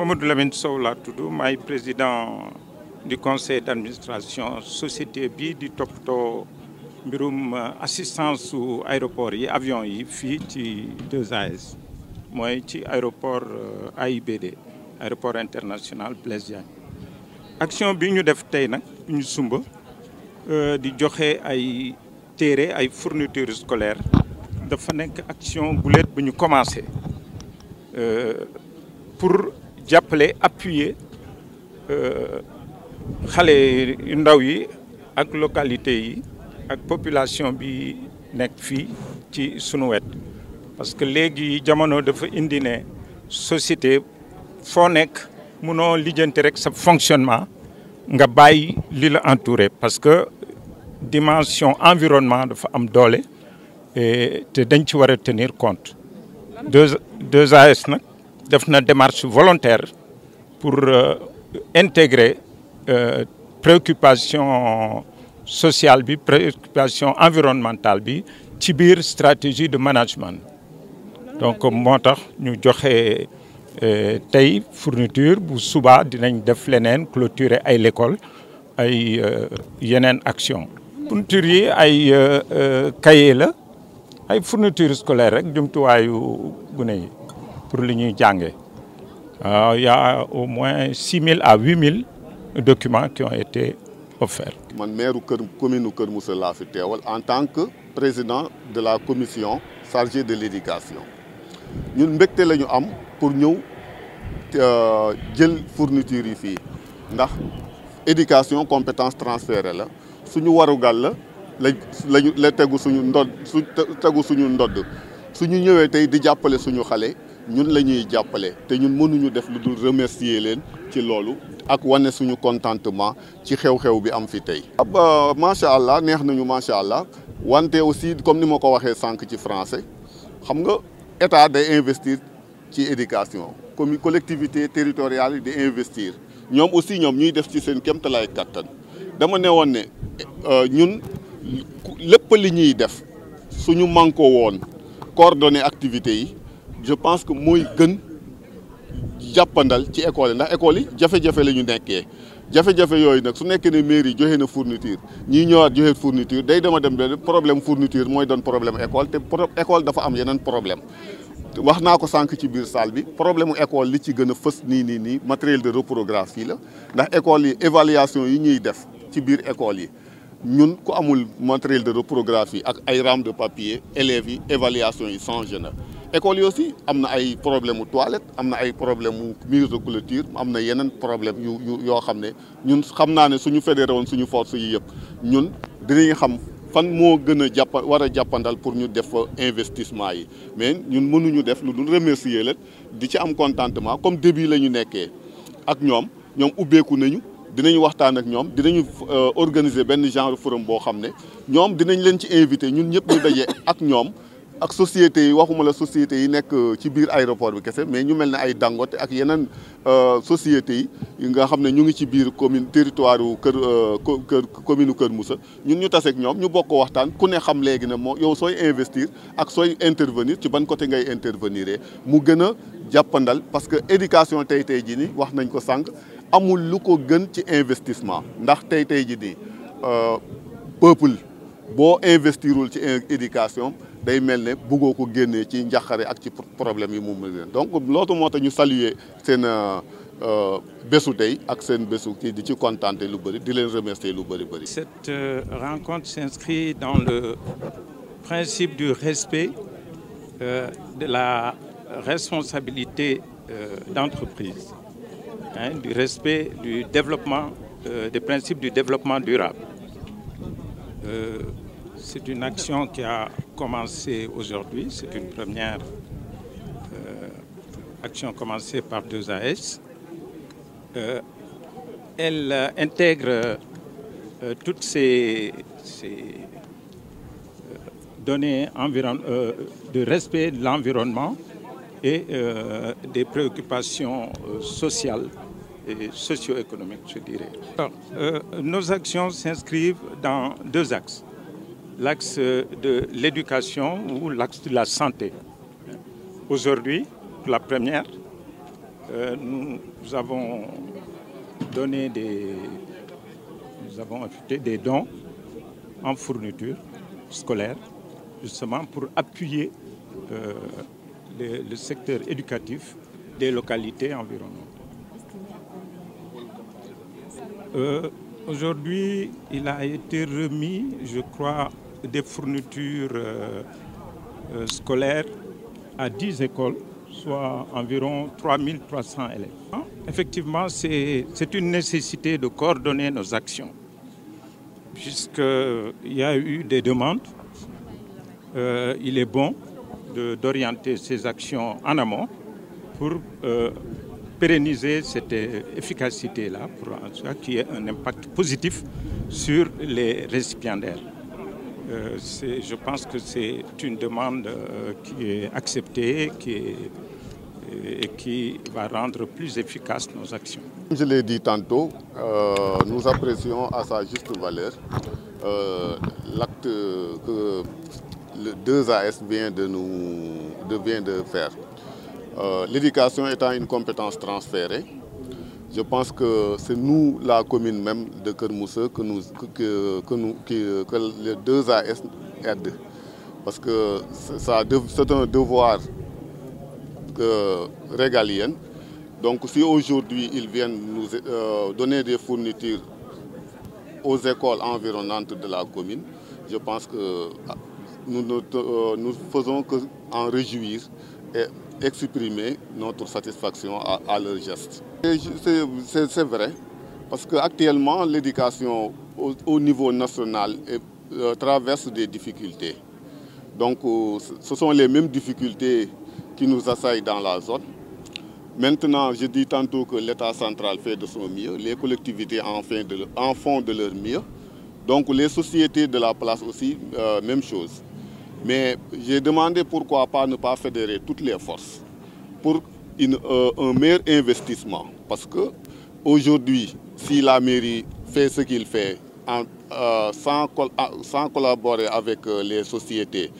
Mamadou Lamine Sow laa tudd maay président du conseil d'administration société bi di toppatoo mbirum assistance su aéroport yi avion yi fii ci 2AS mooy ci aéroport AIBD aéroport international Blaise Diagne. action bi ñu def tey nag ñu sumba di joxe ay téere ay fournitures scolaires dafa nekk action guléet bu ñu commencé pour jàppale appuyer xale yu ndaw yi ak localité yi ak population bi nekk fii ci sunu wet parce que léegi jamono dafa indi ne société foo nekk munoo lijjanti rek sa fonctionnement nga bàyyi li la entouré parce que dimension environnement dafa am doole te dañ ci war a tenir compte 2AS nag def na démarche volontaire pour intégrer préoccupation sociale bi préoccupation environnementale bi ci biir stratégie de management donc moo tax ñu joxe tey fourniture bu subaa dinañ def leneen clôturer ay l'école ay yeneen action fourniture yi ay cahier la ay fourniture scolaire rek jumtuwaayu gune yi pour li ñuy jànge il y a au moins 6 000 à 8 000 documents qui ont été offerts. man maire commune Kër Moussa laa fi teewal en tant que président de la commission chargée de l'éducation ñun mbégte la ñu am pour ñëw jël fourniture yi fii ndax éducation compétence transférée la suñu warugal la tegu suñu ndodd suñu ñëwee tey di jàppale suñu xale ñun la ñuy jàppale te ñun mënuñu def lu dul remercier leen ci loolu ak wane suñu contentement ci xew-xew bi am fi tey. macha allah neex nañu macha allah wante aussi comme ni ma ko waxee sànq ci français xam nga état day investir ci éducation comme collectivité territoriale yi di investir ñoom aussi ñuy def ci seen kéemtalaay kattan dama ne woon ne ñun lépp li ñuy def suñu mànkoo woon coordonner activités yi. je pense que mooy gën jàppandal ci école yi ndax école yi jafe-jafe la ñu nekkee jafe-jafe yooyu nag su nekkee ne mairie joxe na fourniture ñii ñëwaat joxe fourniture day dem ba problème fourniture mooy doon problème école te école dafa am yeneen problème wax naa ko sànq ci biir salle bi problème mu école li ci gën a fës nii matériel de reprographie la ndax école yi évaluation yi ñuy def ci biir école yi ñun ku amul matériel de reprographie ak ay rames de papier élèves yi évaluation yi changé na école yi aussi am na ay problème mu toilette am na ay problème mu mur de clôture am na yeneen problème yoo xam ne ñun xam naa ne suñu fédéré woon suñu force yi yëpp ñun dinañ xam fan moo gën a war a jàppandal pour ñu def investissement yi mais ñun mënuñu def lu dul remercier leen di ci am contentement comme début la ñu nekkee ak ñoom ubbeeku nañu dinañu waxtaan ak ñoom dinañu organiser benn genre forum boo xam ne ñoom dinañ leen ci invité ñun ñëpp ñu daje ak ñoom ak sociétés yi waxuma la sociétés yi nekk ci biir aéroport bi kese mais ñu mel ne ay Dangote ak yeneen sociétés yi nga xam ne ñu ngi ci biir commune territoire wu commune Kër Moussa ñun ñu taseeg ñoom ñu bokk waxtaan ku ne xam léegi ne moo yow sooy investir ak sooy intervenir ci ban côté ngay intervenir mu gën a jàppandal parce que éducation tey jii nii wax nañ ko sànq amul lu ko gën ci investissement ndax tey jii nii peuple boo investirul ci éducation day mel ne bëggoo ko génnee ci njàqare ak ci problème yi mu mel donc loolu moo tax ñu saluer seen bésu tey ak seen bésu kii di ci kontaante lu bëri di leen remercier lu bëri. Cette rencontre s'inscrit dans le principe du respect de la responsabilité d'entreprise, du respect du développement, des principes du développement durable. C'est une action qui a commencé aujourd'hui, c'est une première action commencée par 2AS. Elle intègre toutes ces données de respect de l'environnement et des préoccupations sociales et socio-économiques, je dirais. Alors, nos actions s'inscrivent dans deux axes. L'axe de l'éducation ou l'axe de la santé. Aujourd'hui, pour la première, nous avons donné des dons en fourniture scolaire, justement pour appuyer le secteur éducatif des localités environnantes. Aujourd'hui, il a été remis, je crois, des fournitures scolaires à 10 écoles, soit environ 3300 élèves. Effectivement, c'est une nécessité de coordonner nos actions, puisqu'il y a eu des demandes. Il est bon d'orienter ces actions en amont pour pérenniser cette efficacité-là, pour qu'il y ait un impact positif sur les récipiendaires. Je pense que c'est une demande qui est acceptée et qui va rendre plus efficaces nos actions. Comme je l'ai dit tantôt, nous apprécions à sa juste valeur l'acte que le 2AS vient de faire. L'éducation étant une compétence transférée, je pense que c'est nous, la commune même de Keur Moussa, que le 2AS aide. Parce que c'est un devoir régalien. Donc si aujourd'hui ils viennent nous donner des fournitures aux écoles environnantes de la commune, je pense que nous ne faisons qu'en réjouir et exprimer notre satisfaction à leur geste. C'est vrai, parce qu'actuellement l'éducation au niveau national traverse des difficultés. Donc ce sont les mêmes difficultés qui nous assaillent dans la zone. Maintenant, je dis tantôt que l'État central fait de son mieux, les collectivités en font de leur mieux. Donc les sociétés de la place aussi, même chose. Mais j'ai demandé pourquoi pas ne pas fédérer toutes les forces pour un meilleur investissement. Parce que aujourd'hui, si la mairie fait ce qu'il fait sans collaborer avec les sociétés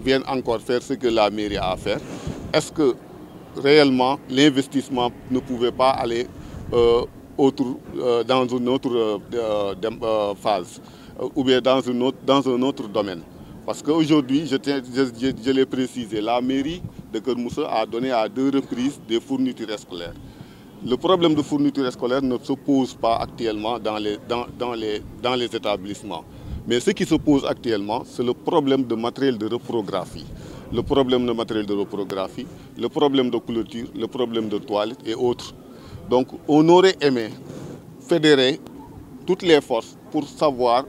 viennent encore faire ce que la mairie a à faire, est-ce que réellement l'investissement ne pouvait pas aller dans une autre phase ou bien dans un autre domaine? Parce qu'aujourd'hui, je l'ai précisé, la mairie de Keur Moussa a donné à 2 reprises des fournitures scolaires. Le problème de fourniture scolaire ne se pose pas actuellement dans les établissements. Mais ce qui se pose actuellement, c'est le problème de matériel de reprographie. Le problème de matériel de reprographie, le problème de clôture, le problème de toilettes et autres. Donc on aurait aimé fédérer toutes les forces pour savoir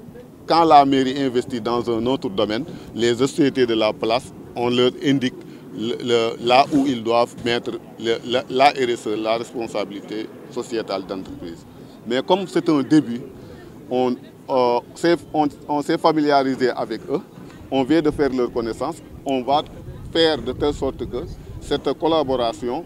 quand la mairie investit dans un autre domaine, les sociétés de la place, on leur indique là où ils doivent mettre la RSE, la responsabilité sociétale d'entreprise. Mais comme c'est un début, on s'est familiarisé avec eux, on vient de faire leur connaissance, on va faire de telle sorte que cette collaboration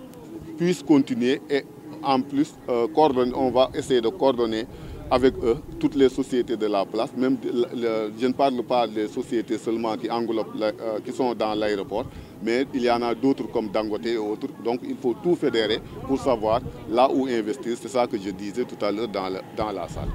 puisse continuer et en plus, on va essayer de coordonner avec eux toutes les sociétés de la place. Même, je ne parle pas des sociétés seulement qui sont dans l'aéroport, mais il y en a d'autres comme Dangote et autres. Donc il faut tout fédérer pour savoir là où investir. C'est ça que je disais tout à l'heure dans la salle.